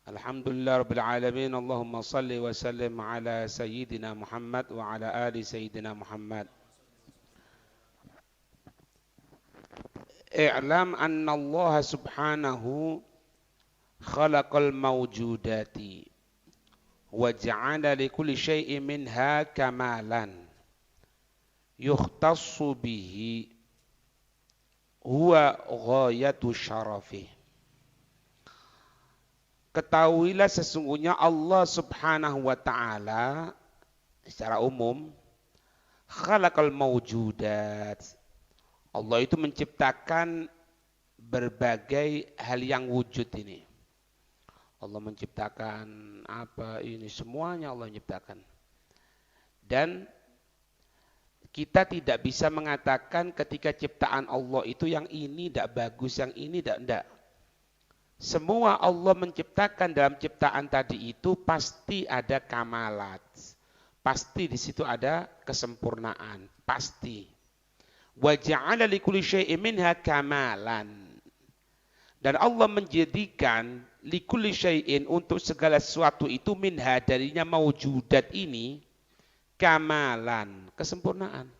Alhamdulillah Rabbil Alamin. Allahumma salli wa sallim ala Sayyidina Muhammad wa ala ali Sayyidina Muhammad. I'lam anna Allah subhanahu khalaqal mawjudati wa ja'ala li kulli syai'in minha kamalan yukhtassu bihi huwa ghayatu syarafih. Ketahuilah sesungguhnya Allah subhanahu wa ta'ala secara umum khalaqal mawjudat. Allah itu menciptakan berbagai hal yang wujud ini. Allah menciptakan apa ini semuanya Allah menciptakan. Dan kita tidak bisa mengatakan ketika ciptaan Allah itu yang ini tidak bagus, yang ini tidak. Semua Allah menciptakan dalam ciptaan tadi itu pasti ada kamalat. Pasti di situ ada kesempurnaan, pasti. Wa ja'ala likulli syai'in minha kamalan. Dan Allah menjadikan likulli syai'in untuk segala sesuatu itu minha darinya maujudat ini kamalan, kesempurnaan.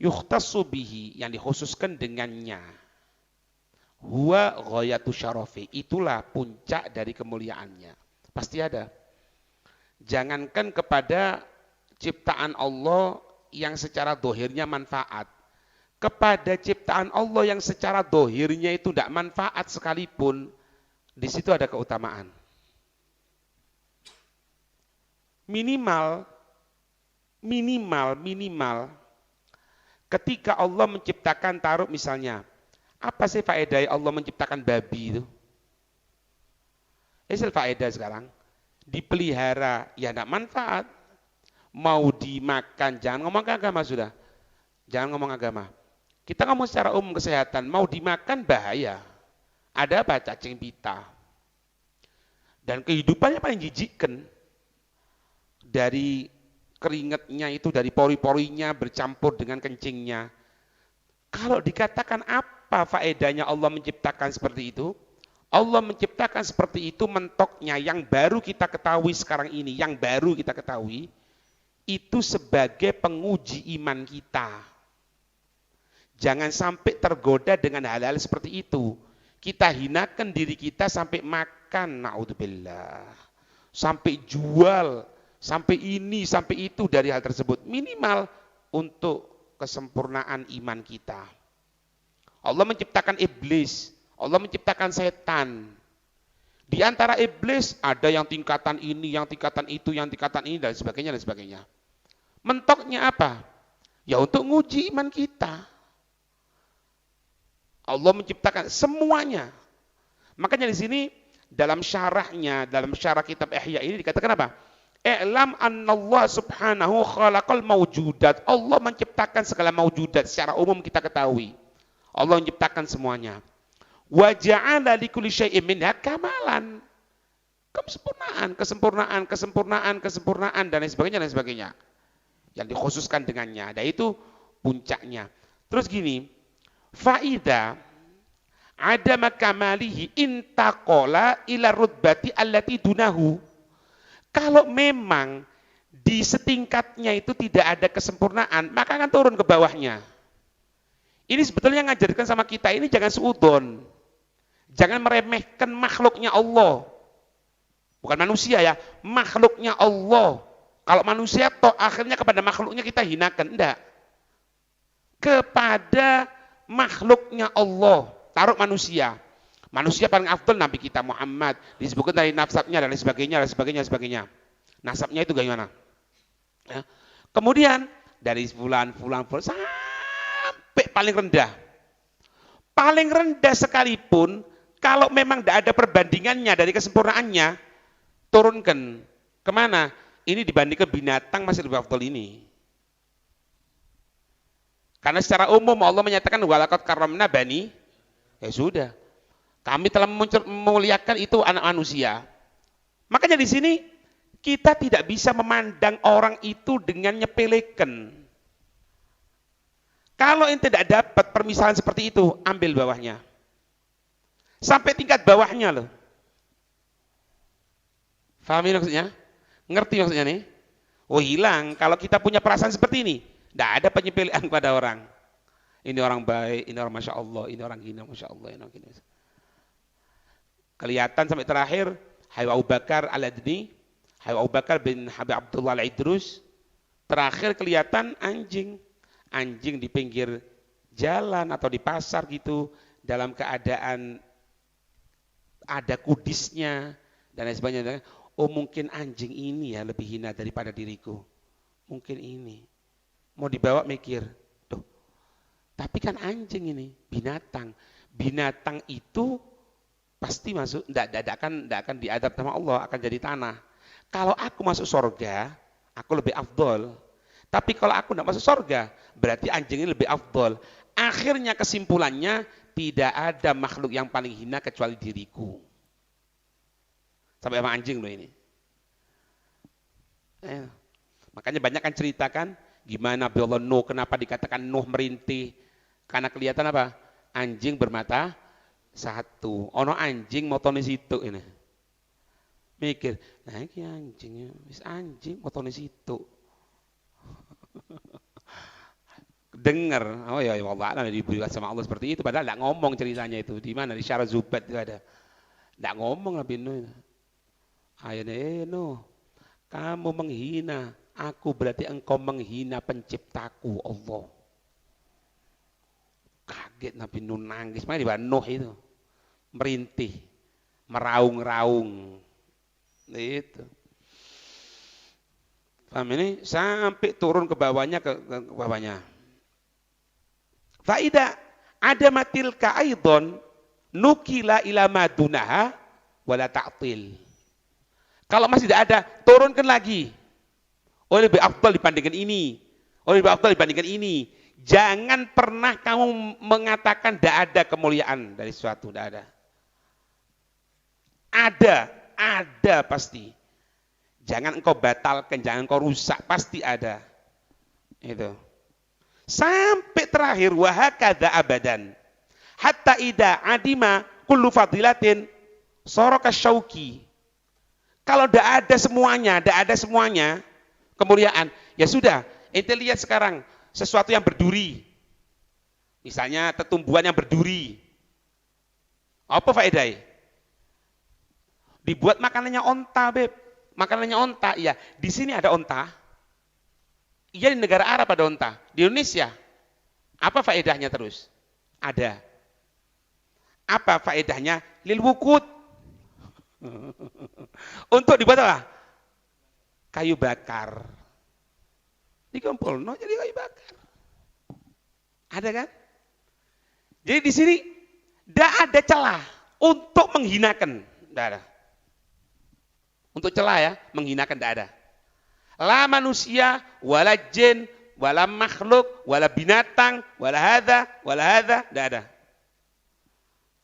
Yukhtassu bihi yang dikhususkan dengannya. Huwa ghayatu syarafi, itulah puncak dari kemuliaannya. Pasti ada. Jangankan kepada ciptaan Allah yang secara dohirnya manfaat. Kepada ciptaan Allah yang secara dohirnya itu tidak manfaat sekalipun, di situ ada keutamaan. Minimal, ketika Allah menciptakan taruh misalnya, apa sih faedah Allah menciptakan babi itu? Itu faedah sekarang. Dipelihara, ya tidak manfaat. Mau dimakan, jangan ngomong agama sudah. Jangan ngomong agama. Kita ngomong secara umum kesehatan, mau dimakan bahaya. Ada apa? Cacing pita. Dan kehidupannya paling jijikkan. Dari keringatnya itu, dari pori-porinya bercampur dengan kencingnya. Kalau dikatakan apa faedahnya Allah menciptakan seperti itu? Allah menciptakan seperti itu mentoknya yang baru kita ketahui sekarang ini, yang baru kita ketahui, itu sebagai penguji iman kita. Jangan sampai tergoda dengan hal-hal seperti itu. Kita hinakan diri kita sampai makan, na'udzubillah. Sampai jual, sampai ini, sampai itu dari hal tersebut. Minimal untuk kesempurnaan iman kita. Allah menciptakan iblis, Allah menciptakan setan. Di antara iblis ada yang tingkatan ini, yang tingkatan itu, yang tingkatan ini dan sebagainya dan sebagainya. Mentoknya apa? Ya untuk nguji iman kita. Allah menciptakan semuanya. Makanya di sini dalam syarahnya, dalam syarah kitab Ihya ini dikatakan apa? I'lam annallah subhanahu khalaqal mawjudat. Allah menciptakan segala mawjudat secara umum kita ketahui. Allah menciptakan semuanya. Wa ja'ala likulli syai'in minha kamalan. Kesempurnaan dan lain sebagainya. Yang dikhususkan dengannya. Dan itu puncaknya. Terus gini, faida adama kamalihi intaqala ila rutbati allati dunahu. Kalau memang di setingkatnya itu tidak ada kesempurnaan, maka akan turun ke bawahnya. Ini sebetulnya ngajarkan sama kita, ini jangan seudon. Jangan meremehkan makhluknya Allah. Bukan manusia ya, makhluknya Allah. Kalau manusia toh akhirnya kepada makhluknya kita hinakan, enggak. Kepada makhluknya Allah, taruh manusia. Manusia paling afdal Nabi kita Muhammad, disebutkan dari nasabnya dan sebagainya. Nasabnya itu bagaimana? Ya. Kemudian dari fulan sampai paling rendah. Paling rendah sekalipun, kalau memang tidak ada perbandingannya dari kesempurnaannya, turunkan. Kemana? Ini dibandingkan binatang masih lebih afdal ini. Karena secara umum Allah menyatakan walaqad karramna bani, ya sudah. Kami telah memuliakan itu anak manusia. Makanya di sini kita tidak bisa memandang orang itu dengan nyepelekan. Kalau ente tidak dapat permisalan seperti itu, ambil bawahnya. Sampai tingkat bawahnya loh. Paham ini maksudnya? Ngerti maksudnya nih? Oh hilang, kalau kita punya perasaan seperti ini, tidak ada penyepelean pada orang. Ini orang baik, ini orang Masya Allah, ini orang gini, Masya Allah, ini orang gini. Kelihatan sampai terakhir, Habib Abu Bakar Al-Adni, Habib Abu Bakar bin Habib Abdullah Al-Idrus, terakhir kelihatan anjing di pinggir jalan atau di pasar gitu, dalam keadaan ada kudisnya, dan lain sebagainya. Oh mungkin anjing ini ya lebih hina daripada diriku. Mungkin ini. Mau dibawa mikir. Tuh. Tapi kan anjing ini, binatang. Binatang itu pasti masuk, tidak akan diadab sama Allah, akan jadi tanah. Kalau aku masuk surga, aku lebih afdol. Tapi kalau aku tidak masuk surga, berarti anjing ini lebih afdol. Akhirnya kesimpulannya, tidak ada makhluk yang paling hina kecuali diriku. Sampai sama anjing loh ini. Makanya banyak kan ceritakan gimana Nabi Allah Nuh, kenapa dikatakan Nuh merintih? Karena kelihatan apa? Anjing bermata satu. Ono anjing motone situ ini. Mikir, nah ini anjingnya, wis anjing motone situ. Dengar, oh ya Allah, diberi sama Allah seperti itu, padahal tidak ngomong ceritanya itu. Di mana? Di Syarah Zubat itu ada. Tidak ngomong Nabi Nuh. Ayatnya, Nuh, kamu menghina aku, berarti engkau menghina penciptaku Allah. Kaget Nabi Nuh, nangis. Makanya di bawah Nuh itu merintih, meraung-raung. Itu. Paham ini? Sampai turun ke bawahnya, ke bawahnya. Faida ada matilka aidon nukila ila madunaha wala ta'til. Kalau masih tidak ada, turunkan lagi. Oh lebih afdal dibandingkan ini. Oh lebih afdal dibandingkan ini. Jangan pernah kamu mengatakan tidak ada kemuliaan dari sesuatu, tidak ada. Ada pasti. Jangan engkau batalkan, jangan engkau rusak, pasti ada. Itu. Sampai terakhir, wahakadha abadan. Hatta ida adima kullu fadilatin soroka syauki. Kalau tidak ada semuanya, kemuliaan, ya sudah, ente lihat sekarang, sesuatu yang berduri. Misalnya tumbuhan yang berduri. Apa faedahnya? Dibuat makanannya onta, Beb. Makanannya onta, iya. Di sini ada onta. Iya di negara Arab ada onta. Di Indonesia, apa faedahnya terus? Ada. Apa faedahnya? Lil wukut. Untuk dibuat apa? Kayu bakar. Dikumpul, no, jadi kayu bakar. Ada kan? Jadi di sini tidak ada celah untuk menghinakan, tidak ada. Untuk celah ya, menghinakan tidak ada. La manusia, wala jin, wala makhluk, wala binatang, wala hadza, tidak ada.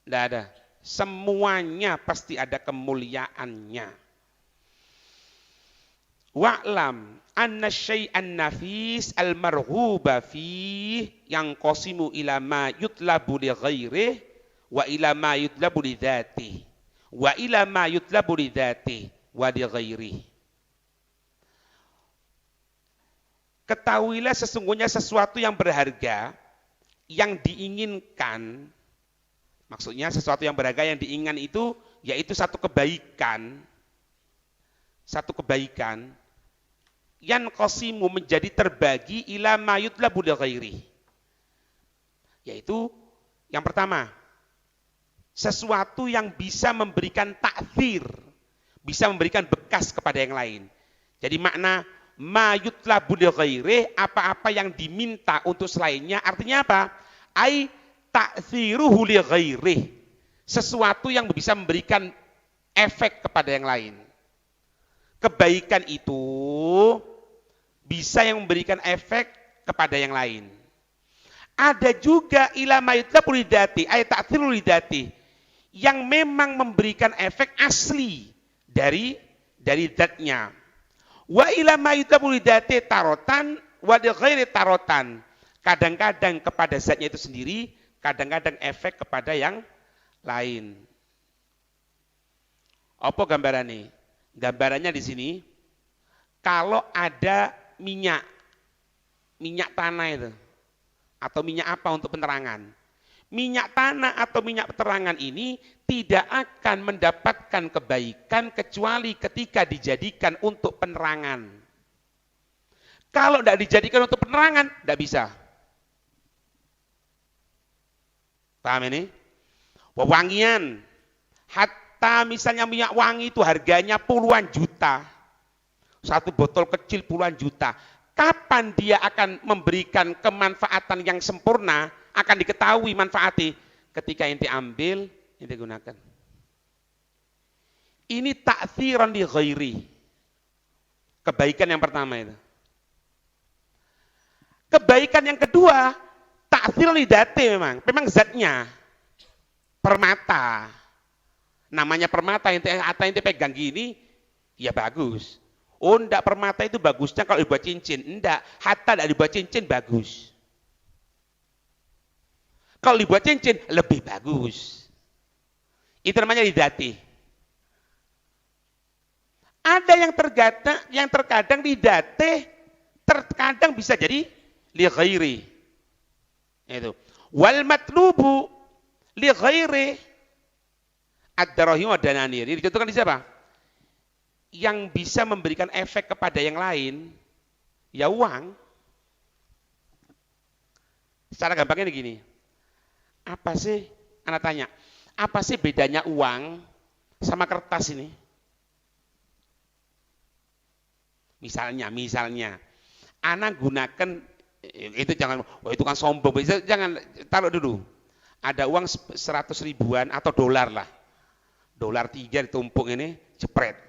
Tidak ada. Semuanya pasti ada kemuliaannya. Wa'lam anna syai'an nafis al-marghuba fih yang qasimu ila ma yutlabu li ghairih wa ila ma yutlabu li dzatih wa ila ma yutlabu li dzatih wa li ghairih. Ketahuilah sesungguhnya sesuatu yang berharga yang diinginkan. Maksudnya sesuatu yang berharga yang diinginkan itu yaitu satu kebaikan yang qasimu menjadi terbagi ila ma yutlabu li ghairi. Yaitu yang pertama, sesuatu yang bisa memberikan ta'thir, bisa memberikan bekas kepada yang lain. Jadi makna ma yutlabu li ghairi, apa-apa yang diminta untuk selainnya, artinya apa? Ai ta'thiruhu li ghairih, sesuatu yang bisa memberikan efek kepada yang lain. Kebaikan itu bisa yang memberikan efek kepada yang lain. Ada juga ila ma yutlabu li dzati, ay ta'thiru li dzati, yang memang memberikan efek asli dari zatnya. Wa ila ma yutlabu li dzati tarotan wa li ghairi tarotan. Kadang-kadang kepada zatnya itu sendiri, kadang-kadang efek kepada yang lain. Apa gambaran ini? Gambarannya di sini, kalau ada minyak tanah itu, atau minyak apa untuk penerangan. Minyak tanah atau minyak penerangan ini tidak akan mendapatkan kebaikan kecuali ketika dijadikan untuk penerangan. Kalau tidak dijadikan untuk penerangan, tidak bisa. Paham ini? Wewangian, hatta misalnya minyak wangi itu harganya puluhan juta. Satu botol kecil puluhan juta. Kapan dia akan memberikan kemanfaatan yang sempurna, akan diketahui manfaatnya ketika ente ambil, ente gunakan. Ini ta'tsiran li ghairi. Kebaikan yang pertama itu. Kebaikan yang kedua, ta'tsiran li dzati memang zatnya. Permata. Namanya permata, ente pegang gini, ya bagus. Oh, enggak, permata itu bagusnya kalau dibuat cincin. Enggak, hatta enggak dibuat cincin bagus. Kalau dibuat cincin lebih bagus. Itu namanya lidati. Ada yang terkadang lidati, terkadang bisa jadi li ghairi. Itu. Wal matlubu li ghairi ad-darahim wa dananir. Ini dicontohkan di siapa? Yang bisa memberikan efek kepada yang lain, ya uang. Secara gampangnya begini, apa sih, anak tanya, apa sih bedanya uang sama kertas ini? Misalnya, anak gunakan, itu jangan, oh itu kan sombong, jangan, taruh dulu. Ada uang 100 ribuan atau dolar lah, dolar 3 ditumpuk ini, jepret.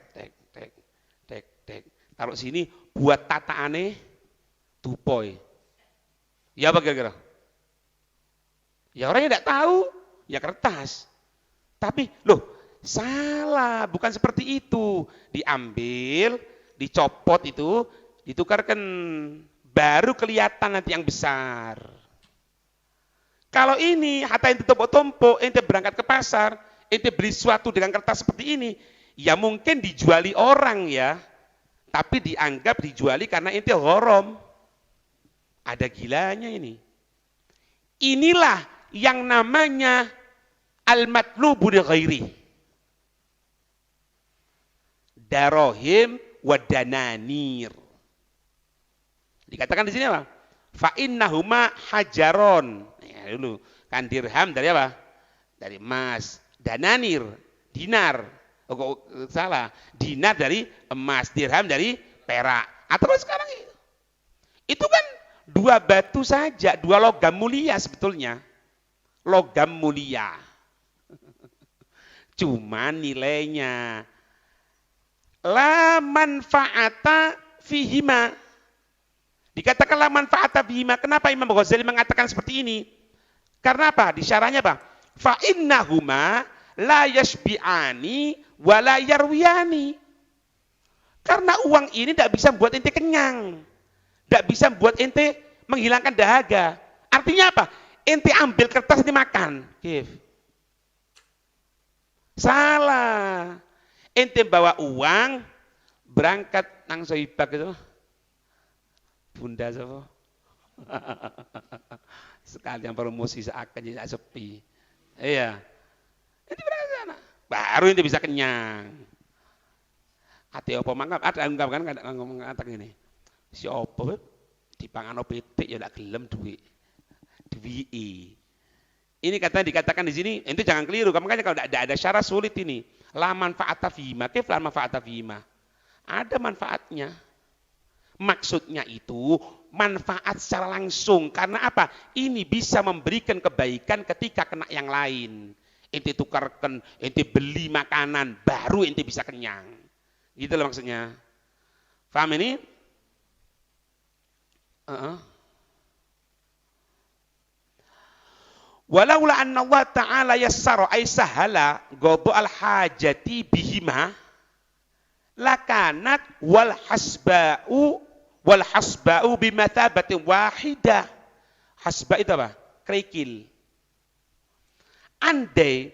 Taruh sini buat tataane tupoi. Ya apa kira-kira? Ya orang yang tidak tahu, ya kertas. Tapi loh, salah, bukan seperti itu. Diambil, dicopot itu, ditukarkan, baru kelihatan nanti yang besar. Kalau ini hatta ente tumpuk-tumpuk, ente berangkat ke pasar, ente beli sesuatu dengan kertas seperti ini, ya mungkin dijuali orang ya. Tapi dianggap dijuali karena ente gharam. Ada gilanya ini. Inilah yang namanya al-matlubu li ghairi. Darahim wa dananir. Dikatakan di sini apa? Fa innahuma hajaron. Ya, dulu kan dirham dari apa? Dari emas. Dananir, dinar. Oh, kok salah, dinar dari emas, dirham dari perak. Atau sekarang itu kan dua batu saja, dua logam mulia sebetulnya. Logam mulia. Cuma nilainya la manfaata fihima. Dikatakan la manfaata fihima. Kenapa Imam Ghazali mengatakan seperti ini? Karena apa? Di syarahnya apa? Fa innahuma la yashbi'ani wa la yarwiyani. Karena uang ini tidak bisa membuat ente kenyang. Tidak bisa membuat ente menghilangkan dahaga. Artinya apa? Ente ambil kertas ente makan. Gif. Salah. Ente bawa uang, berangkat nang soibak itu. Bunda siapa? Sekalian promosi seakan jadi sepi. Iya. Ente berangkat sana. Baru ente bisa kenyang. Ati apa mangkap? Ada ungkapan kan ngomong kata gini. Si opo dipangan pitik ya ndak gelem duit. Duwi. Ini dikatakan di sini, ente jangan keliru. Makanya kalau tidak ada syarat sulit ini. La manfaata fihima, kif la manfaata fihima. Ada manfaatnya. Maksudnya itu manfaat secara langsung. Karena apa? Ini bisa memberikan kebaikan ketika kena yang lain. Ente tukarkan, ente beli makanan, baru ente bisa kenyang. Gitu loh maksudnya. Paham ini? Walaula anna Allah Ta'ala yassara ay sahala ghadha al-hajati bihima lakanat wal hasba'u bimathabatin wahidah. Hasba itu apa? Kerikil. Andai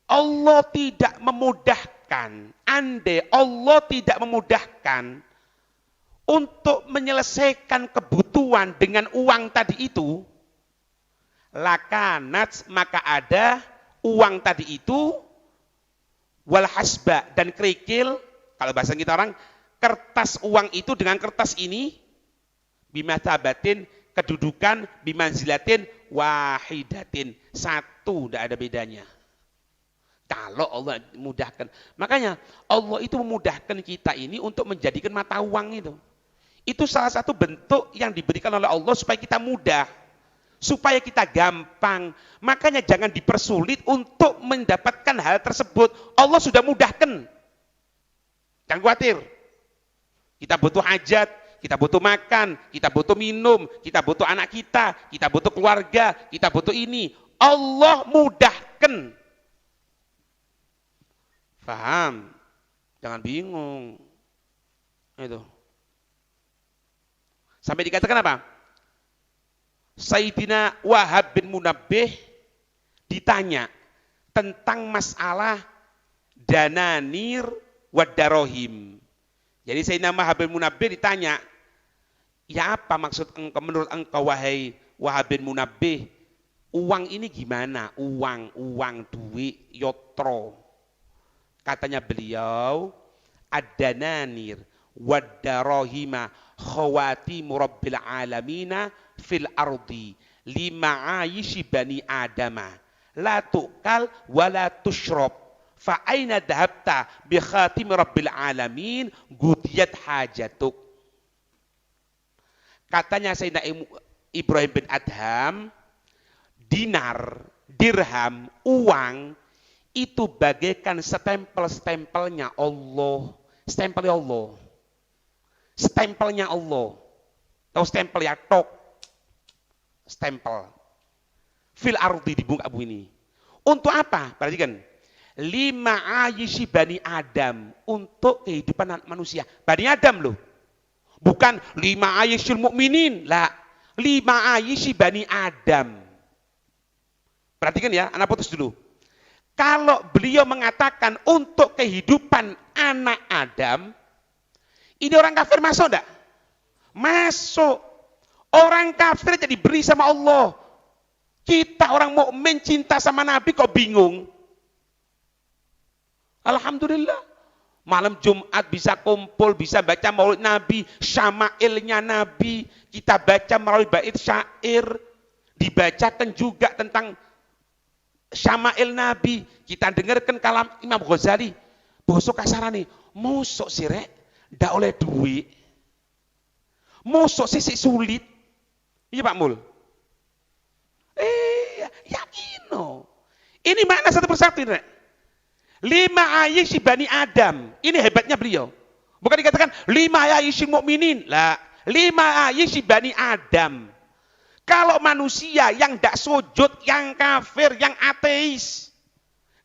Allah tidak memudahkan memudahkan, andai Allah tidak memudahkan untuk menyelesaikan kebutuhan dengan uang tadi itu, lakanat, maka ada uang tadi itu, wal hasba, dan kerikil, kalau bahasa kita orang, kertas uang itu dengan kertas ini, bimathabatin, kedudukan, bimanzilatin, wahidatin, satu, tidak ada bedanya. Kalau Allah mudahkan. Makanya Allah itu memudahkan kita ini untuk menjadikan mata uang itu. Itu salah satu bentuk yang diberikan oleh Allah supaya kita mudah. Supaya kita gampang. Makanya jangan dipersulit untuk mendapatkan hal tersebut. Allah sudah mudahkan. Jangan khawatir. Kita butuh hajat, kita butuh makan, kita butuh minum, kita butuh anak kita butuh keluarga, kita butuh ini. Allah mudahkan. Paham? Jangan bingung. Itu. Sampai dikatakan apa? Sayyidina Wahab bin Munabbih ditanya tentang masalah dananir wa darohim. Jadi Sayyidina Wahab bin Munabbih ditanya, ya apa maksud engkau, menurut engkau wahai Wahab bin Munabbih, uang ini gimana? Uang, duit, yotro. Katanya beliau, ad-dananir wad-darohima khawatimu rabbil alamina fil ardi lima ayishi bani adama la tu'kal wa la tushrob fa aina dhahabta bi khatim rabbil alamin gudiyat hajatuk. Katanya Sayyidina Ibrahim bin Adham, dinar, dirham, uang itu bagaikan stempel-stempelnya Allah. Stempelnya Allah. Stempelnya Allah. Tahu stempel ya? Tok. Stempel. Fil ardi, di muka bumi ini. Untuk apa? Perhatikan. Lima ayishi bani Adam. Untuk kehidupan manusia. Bani Adam loh. Bukan lima ayishil mukminin. Lah. Lima ayishi bani Adam. Perhatikan ya, anak putus dulu. Kalau beliau mengatakan untuk kehidupan anak Adam, ini orang kafir masuk enggak? Masuk. Orang kafir jadi diberi sama Allah. Kita orang mukmin cinta sama Nabi kok bingung? Alhamdulillah. Malam Jumat bisa kumpul, bisa baca maulid Nabi, syama'ilnya Nabi, kita baca melalui bait syair, dibacakan juga tentang syama'il Nabi, kita dengarkan kalam Imam Ghazali. Bosok kasarane, mosok sih rek, ndak oleh duit. Mosok sih sulit. Iya Pak Mul. Yakin no. Ini makna satu persatu rek. Lima ayishi bani Adam. Ini hebatnya beliau. Bukan dikatakan lima ayishi mukminin. Lah, lima ayishi bani Adam. Kalau manusia yang tidak sujud, yang kafir, yang ateis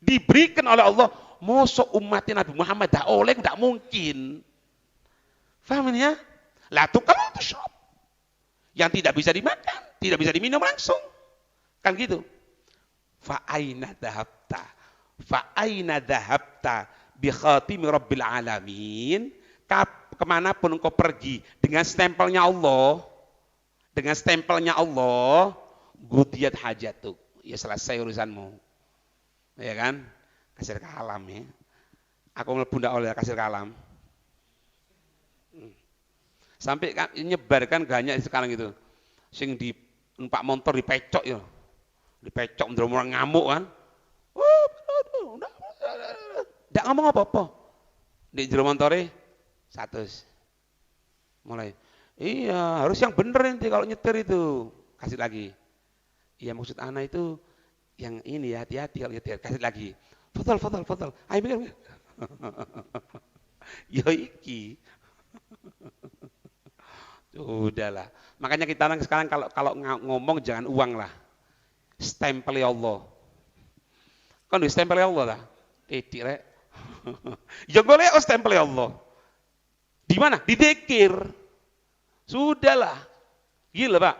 diberikan oleh Allah, mosok umatnya Nabi Muhammad tidak oleh, tidak mungkin. Faham ini ya? Latu kalau itu syop. Yang tidak bisa dimakan, tidak bisa diminum langsung. Kan gitu. Fa'aina dhahabta. Fa'aina dhahabta bi khatimi rabbil alamin. Kemanapun engkau pergi dengan stempelnya Allah, dengan stempelnya Allah, gudiyat hajatuk. Ya selesai urusanmu. Ya kan? Kasir kalam ya. Aku mlebu ndak oleh kasir kalam. Sampai kan nyebarkan banyak sekarang itu. Sing di numpak motor dipecok ya. Dipecok ndromo ngamuk kan. Ndak ngomong apa-apa. Di jero montore 100. Mulai. Iya, harus yang bener nanti kalau nyetir itu. Kasih lagi. Iya, maksud anak itu yang ini ya, hati-hati kalau nyetir. Kasih lagi. Foto. Ayo mikir. Yo iki. Udahlah. Makanya kita sekarang kalau ngomong jangan uang lah. Stempel Allah. Kan di stempel Allah lah. Titik rek. Ya boleh stempel Allah. Di mana? Di dzikir. Sudahlah. Gila Pak.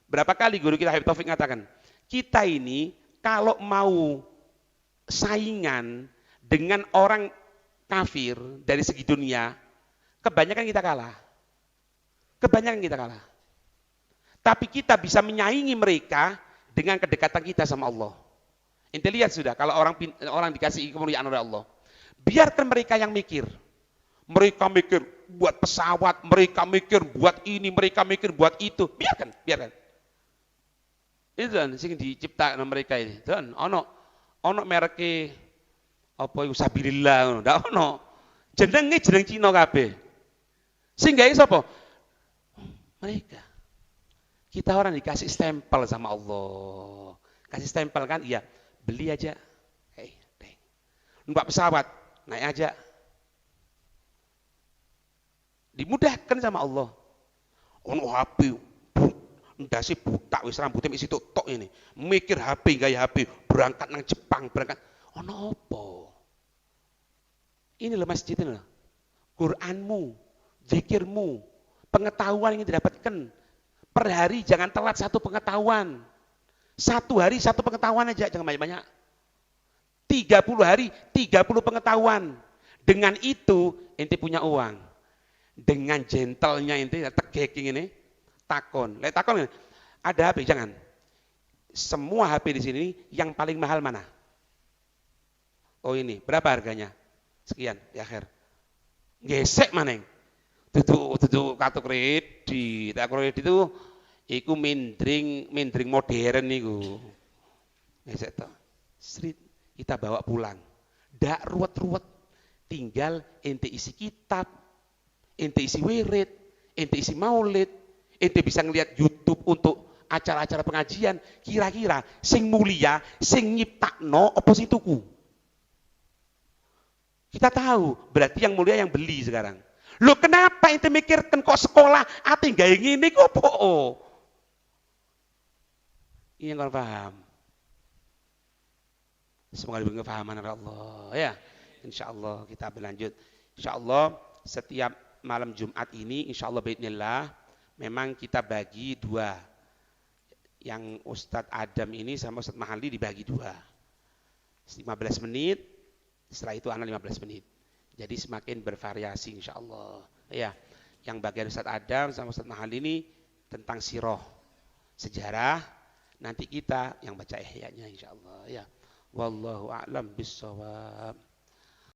Berapa kali guru kita Habib Taufik mengatakan, kita ini kalau mau saingan dengan orang kafir dari segi dunia, kebanyakan kita kalah. Kebanyakan kita kalah. Tapi kita bisa menyaingi mereka dengan kedekatan kita sama Allah. Ente lihat sudah, kalau orang dikasih kemuliaan oleh Allah, biarkan mereka yang mikir. Mereka mikir buat pesawat, mereka mikir buat ini, mereka mikir buat itu. Biarkan. Itu kan sing diciptakan mereka ini. Dan ono mereke apa iku sabilillah, ndak ono. Jeneng Cina kabeh. Sing gawe sapa? Mereka. Kita orang dikasih stempel sama Allah. Kasih stempel kan? Iya, beli aja. Numpak pesawat, naik aja. Dimudahkan sama Allah. Ono HP, ndase butak wis rambutnya isi tok ini. Mikir HP, gaya HP, berangkat nang Jepang, berangkat. Ono apa? Ini loh masjid ini loh. Quranmu, zikirmu, pengetahuan yang didapatkan. Per hari jangan telat satu pengetahuan. 1 hari 1 pengetahuan aja, jangan banyak-banyak. 30 hari 30 pengetahuan. Dengan itu ente punya uang. Dengan gentlenya ente tegeking ini takon. Takon ada HP jangan. Semua HP di sini yang paling mahal mana? Oh ini, berapa harganya? Sekian, ya akhir. Gesek maneng. Tutu kartu kredit. Kartu kredit itu iku mindring modern niku. Gesek to. Street kita bawa pulang. Ndak ruwet-ruwet. Tinggal ente isi kitab, ente isi wirid, ente isi maulid, ente bisa ngelihat YouTube untuk acara-acara pengajian. Kira-kira sing mulia, sing nyiptakno apa sing tuku? Kita tahu, berarti yang mulia yang beli sekarang. Loh kenapa ente mikirkan kok sekolah ati gawe ngene kok opo? Ini yang kau paham. Semoga diberi kefahaman oleh Allah ya. Insyaallah kita berlanjut. Insyaallah setiap malam Jumat ini insyaallah baidnillah memang kita bagi 2. Yang Ustadz Adam ini sama Ustadz Mahali dibagi 2. 15 menit, setelah itu anak 15 menit. Jadi semakin bervariasi insyaallah. Ya, yang bagian Ustadz Adam sama Ustadz Mahali ini tentang sirah, sejarah. Nanti kita yang baca ihya'nya insyaallah ya. Wallahu a'lam bissawab.